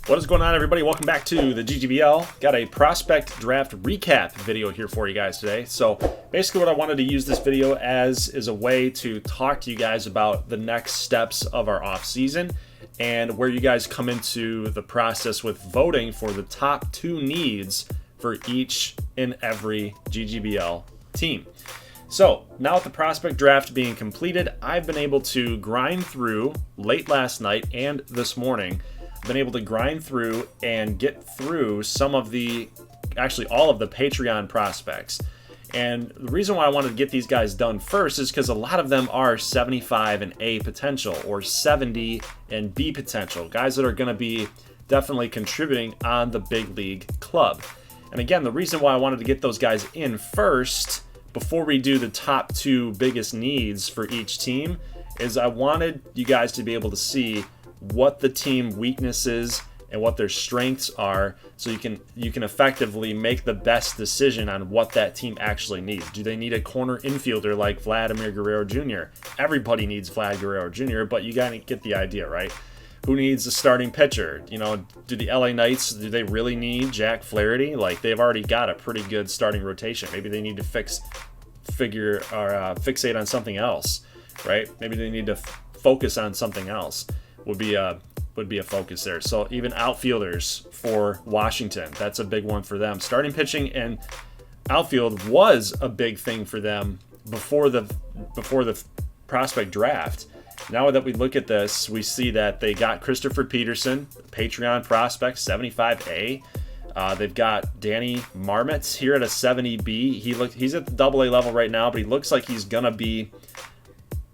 What is going on, everybody? Welcome back to the GGBL. Got a prospect draft recap video here for you guys today. So basically what I wanted to use this video as is a way to talk to you guys about the next steps of our off season and where you guys come into the process with voting for the top 2 needs for each and every GGBL team. So now with the prospect draft being completed, I've been able to grind through late last night and this morning. Been able to grind through and get through some of the, actually all of the Patreon prospects. And the reason why I wanted to get these guys done first is because a lot of them are 75 and A potential or 70 and B potential, guys that are going to be definitely contributing on the big league club. And again, the reason why I wanted to get those guys in first before we do the top 2 biggest needs for each team is I wanted you guys to be able to see what the team weaknesses and what their strengths are, so you can effectively make the best decision on what that team actually needs. Do they need a corner infielder like Vladimir Guerrero Jr.? Everybody needs Vlad Guerrero Jr., but you gotta get the idea, right? Who needs a starting pitcher? You know, do the LA Knights, do they really need Jack Flaherty? Like, they've already got a pretty good starting rotation. Maybe they need to fixate on something else, right? Maybe they need to focus on something else. Would be a focus there. So even outfielders for Washington, that's a big one for them. Starting pitching and outfield was a big thing for them before the prospect draft. Now that we look at this, we see that they got Christopher Peterson, Patreon prospect, 75A. They've got Danny Marmot here at a 70B. He's at the AA level right now, but he looks like he's gonna be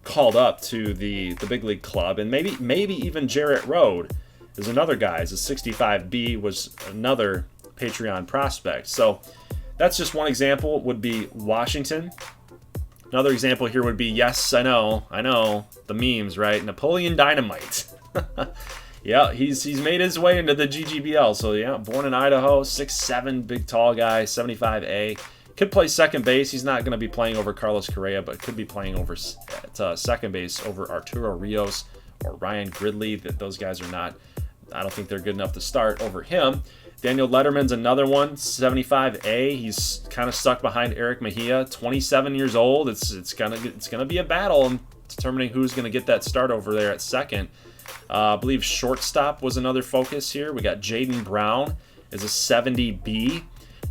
called up to the big league club. And maybe even Jarrett Road is another guy. As a 65B was another Patreon prospect. So that's just one example. Would be Washington. Another example here would be, yes, I know, the memes, right? Napoleon Dynamite. Yeah, he's made his way into the GGBL. So yeah, born in Idaho, 6'7", big tall guy, 75A. Could play second base. He's not going to be playing over Carlos Correa, but could be playing over second base over Arturo Rios or Ryan Gridley. Those guys are not, I don't think they're good enough to start over him. Daniel Letterman's another one, 75A. He's kind of stuck behind Eric Mejia, 27 years old. It's gonna be a battle in determining who's going to get that start over there at second. I believe shortstop was another focus here. We got Jaden Brown as a 70B.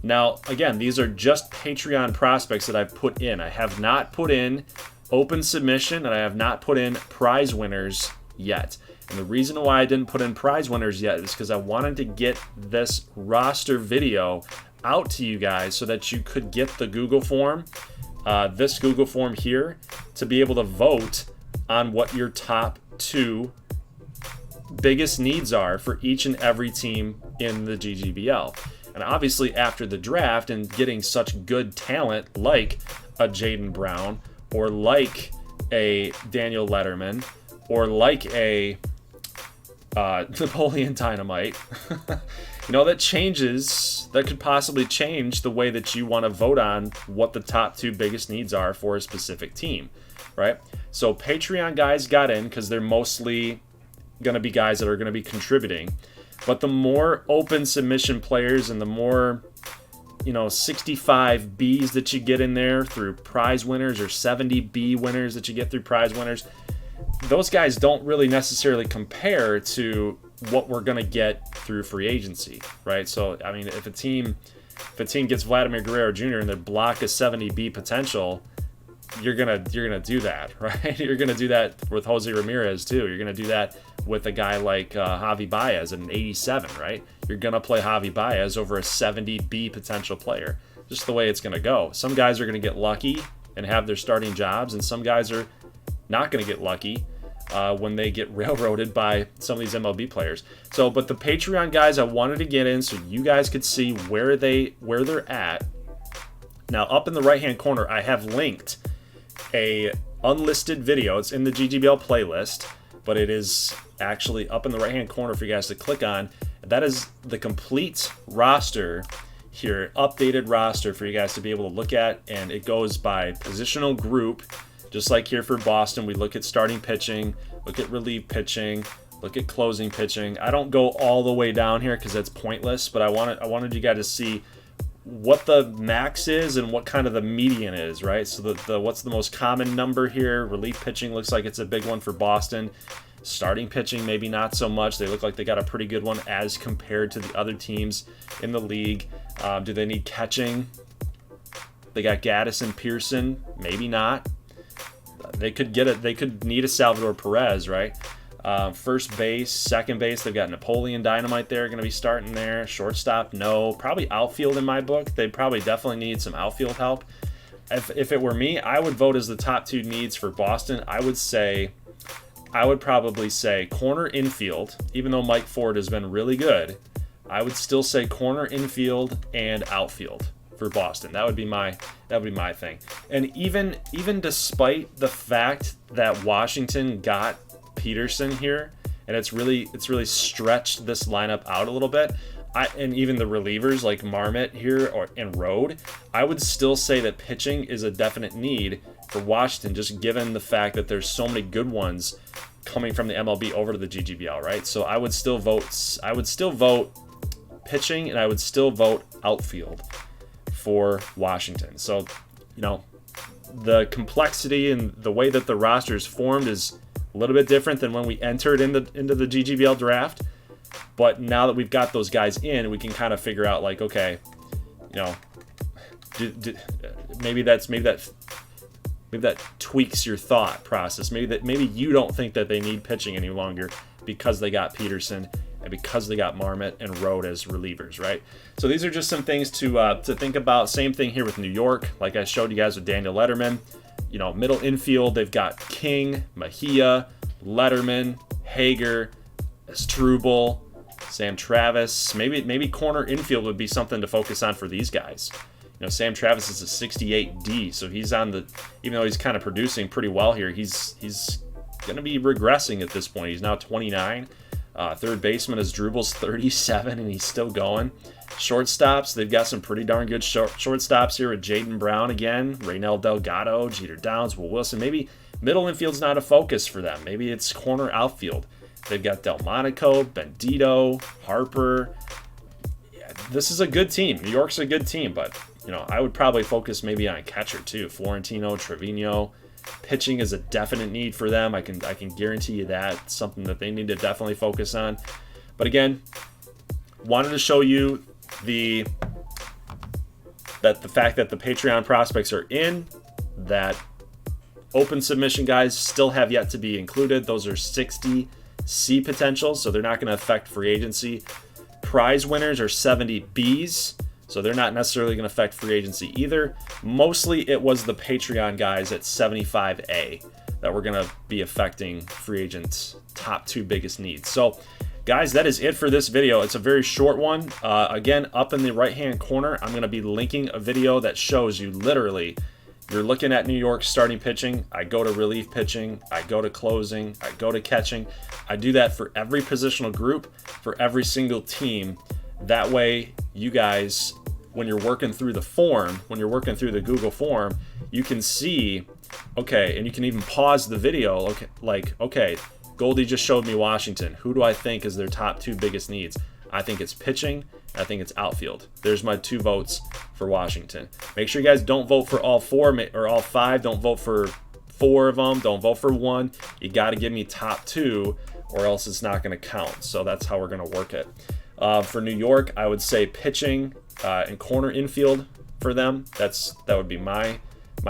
Now, again, these are just Patreon prospects that I've put in. I have not put in open submission, and I have not put in prize winners yet. And the reason why I didn't put in prize winners yet is because I wanted to get this roster video out to you guys so that you could get the Google form, this Google form here, to be able to vote on what your top 2 biggest needs are for each and every team in the GGBL. And obviously after the draft and getting such good talent like a Jaden Brown or like a Daniel Letterman or like a Napoleon Dynamite, that could possibly change the way that you want to vote on what the top 2 biggest needs are for a specific team, right? So Patreon guys got in because they're mostly going to be guys that are going to be contributing. But the more open submission players and the more, 65Bs that you get in there through prize winners or 70B winners that you get through prize winners, those guys don't really necessarily compare to what we're going to get through free agency, right? So, I mean, if a team gets Vladimir Guerrero Jr. and they block a 70B potential, you're gonna do that, right? You're gonna do that with Jose Ramirez too. You're gonna do that with a guy like Javi Baez at an 87, right? You're gonna play Javi Baez over a 70B potential player. Just the way it's gonna go. Some guys are gonna get lucky and have their starting jobs, and some guys are not gonna get lucky when they get railroaded by some of these MLB players. So, but the Patreon guys, I wanted to get in so you guys could see where they're at. Now, up in the right-hand corner, I have linked a unlisted video. It's in the GGBL playlist, but it is actually up in the right hand corner for you guys to click on. That is the complete roster here, updated roster for you guys to be able to look at, and it goes by positional group. Just like here for Boston, we look at starting pitching, look at relief pitching, Look at closing pitching. I don't go all the way down here because that's pointless, but I wanted you guys to see what the max is and what kind of the median is, right? So what's the most common number here? Relief pitching looks like it's a big one for Boston. Starting pitching, maybe not so much. They look like they got a pretty good one as compared to the other teams in the league. Do they need catching? They got Gaddis and Pearson. Maybe not. They could get it. They could need a Salvador Perez, right? First base, second base, they've got Napoleon Dynamite there, going to be starting there. Shortstop, no. Probably outfield in my book. They probably definitely need some outfield help. If it were me, I would vote as the top 2 needs for Boston. I would probably say corner infield, even though Mike Ford has been really good. I would still say corner infield and outfield for Boston. That would be my thing. And even despite the fact that Washington got Peterson here, and it's really stretched this lineup out a little bit. And even the relievers like Marmot here and Rode, I would still say that pitching is a definite need for Washington, just given the fact that there's so many good ones coming from the MLB over to the GGBL, right? So I would still vote pitching, and I would still vote outfield for Washington. So, the complexity and the way that the roster is formed is a little bit different than when we entered into the GGBL draft. But now that we've got those guys in, we can kind of figure out, like, okay, maybe that tweaks your thought process. Maybe you don't think that they need pitching any longer because they got Peterson and because they got Marmot and Rode as relievers, right? So these are just some things to think about. Same thing here with New York, like I showed you guys with Daniel Letterman. Middle infield, they've got King, Mejia, Letterman, Hager, Struble, Sam Travis. Maybe corner infield would be something to focus on for these guys. Sam Travis is a 68D, so he's on even though he's kind of producing pretty well here, he's going to be regressing at this point. He's now 29. Third baseman is Drubel's 37, and he's still going. Shortstops, they've got some pretty darn good shortstops here with Jaden Brown again, Raynel Delgado, Jeter Downs, Will Wilson. Maybe middle infield's not a focus for them. Maybe it's corner outfield. They've got Delmonico, Bendito, Harper. Yeah, this is a good team. New York's a good team, but I would probably focus maybe on a catcher too. Florentino, Trevino. Pitching is a definite need for them. I can guarantee you that. It's something that they need to definitely focus on. But again, wanted to show you the fact that the Patreon prospects are in, that open submission guys still have yet to be included. Those are 60 C potentials, so they're not going to affect free agency. Prize winners are 70 Bs, so they're not necessarily going to affect free agency either. Mostly it was the Patreon guys at 75A that were going to be affecting free agents' top 2 biggest needs. So guys, that is it for this video. It's a very short one. Again, up in the right-hand corner, I'm going to be linking a video that shows you literally, you're looking at New York starting pitching. I go to relief pitching. I go to closing. I go to catching. I do that for every positional group, for every single team. That way, you guys, when you're working through the form, when you're working through the Google form, you can see, okay, and you can even pause the video, okay, Goldie just showed me Washington. Who do I think is their top 2 biggest needs? I think it's pitching. I think it's outfield. There's my 2 votes for Washington. Make sure you guys don't vote for all 4 or all 5. Don't vote for 4 of them. Don't vote for 1. You got to give me top 2 or else it's not going to count. So that's how we're going to work it. For New York, I would say pitching and corner infield for them. That would be my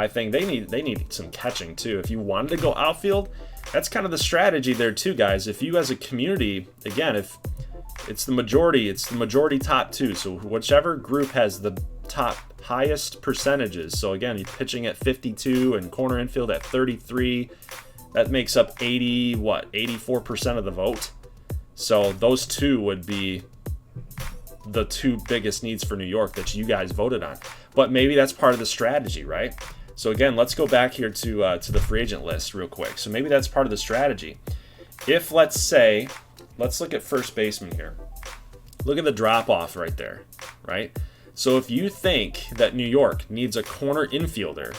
thing. They need some catching too. If you wanted to go outfield, that's kind of the strategy there too, guys. If you as a community, again, if it's the majority top 2. So whichever group has the top highest percentages. So again, you're pitching at 52 and corner infield at 33. That makes up 84% of the vote. So those 2 would be the 2 biggest needs for New York that you guys voted on. But maybe that's part of the strategy, right? So again, let's go back here to the free agent list real quick. So maybe that's part of the strategy. If let's look at first baseman here. Look at the drop off right there, right? So if you think that New York needs a corner infielder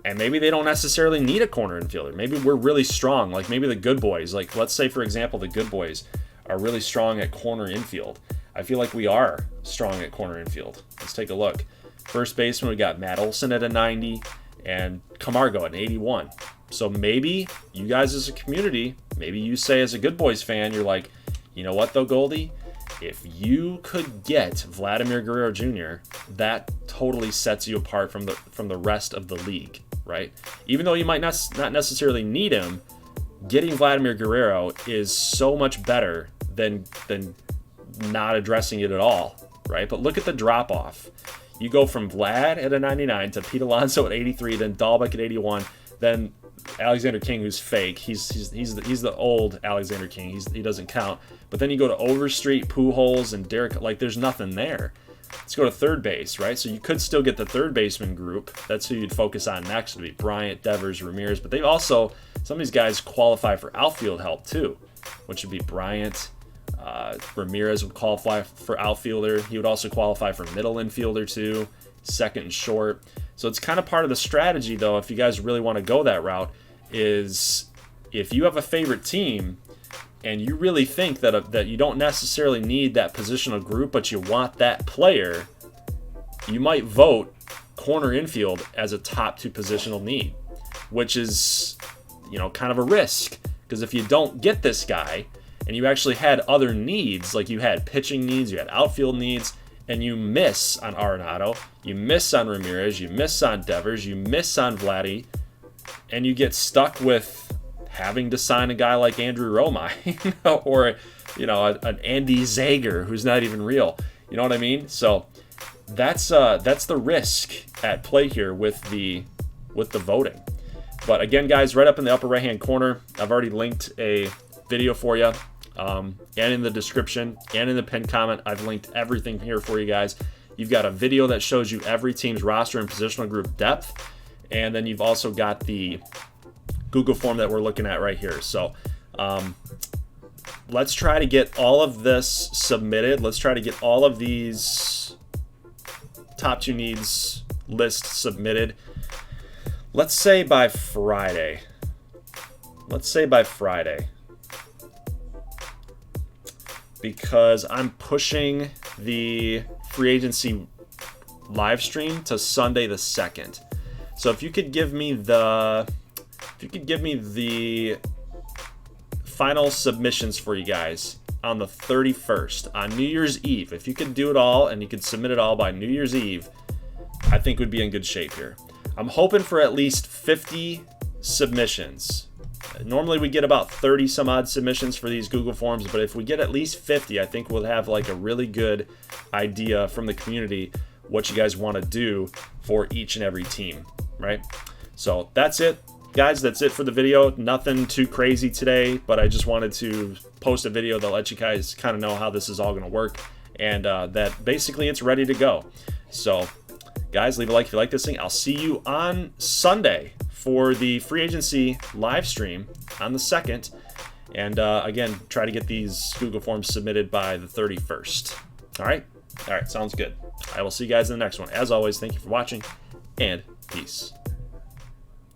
And maybe they don't necessarily need a corner infielder. Maybe we're really strong. Like maybe the good boys, like let's say for example, the good boys are really strong at corner infield. I feel like we are strong at corner infield. Let's take a look. First baseman, we got Matt Olson at a 90 and Camargo at an 81. So maybe you guys as a community, maybe you say as a Good Boys fan, you're like, you know what though, Goldie? If you could get Vladimir Guerrero Jr., that totally sets you apart from the rest of the league, right? Even though you might not necessarily need him, getting Vladimir Guerrero is so much better than not addressing it at all, right? But look at the drop off. You go from Vlad at a 99 to Pete Alonso at 83, then Dahlbeck at 81, then Alexander King, who's fake. He's the old Alexander King. He doesn't count. But then you go to Overstreet, Pujols, and Derek. Like there's nothing there. Let's go to third base, right? So you could still get the third baseman group. That's who you'd focus on next. Would be Bryant, Devers, Ramirez. But they also, some of these guys qualify for outfield help too, which would be Bryant. Ramirez would qualify for outfielder. He would also qualify for middle infielder too, second and short. So it's kind of part of the strategy, though, if you guys really want to go that route, is if you have a favorite team and you really think that you don't necessarily need that positional group, but you want that player, you might vote corner infield as a top 2 positional need, which is, kind of a risk. Because if you don't get this guy and you actually had other needs, like you had pitching needs, you had outfield needs, and you miss on Arenado, you miss on Ramirez, you miss on Devers, you miss on Vladdy, and you get stuck with having to sign a guy like Andrew Romine or, an Andy Zager who's not even real. You know what I mean? So that's the risk at play here with the voting. But again, guys, right up in the upper right-hand corner, I've already linked a video for you. And in the description and in the pinned comment, I've linked everything here for you guys. You've got a video that shows you every team's roster and positional group depth. And then you've also got the Google form that we're looking at right here. So let's try to get all of this submitted. Let's try to get all of these top 2 needs lists submitted. Let's say by Friday. Because I'm pushing the free agency live stream to Sunday the 2nd. So if you could give me the final submissions for you guys on the 31st, on New Year's Eve, if you could do it all and you could submit it all by New Year's Eve, I think we'd be in good shape here. I'm hoping for at least 50 submissions. Normally we get about 30 some odd submissions for these Google Forms, but if we get at least 50, I think we'll have like a really good idea from the community what you guys want to do for each and every team, right? So that's it, guys. That's it for the video. Nothing too crazy today, but I just wanted to post a video that lets you guys kind of know how this is all going to work, and that basically it's ready to go. So guys, leave a like if you like this thing. I'll see you on Sunday for the free agency live stream on the 2nd. And again, try to get these Google Forms submitted by the 31st. All right, sounds good. I will see you guys in the next one. As always, thank you for watching, and peace.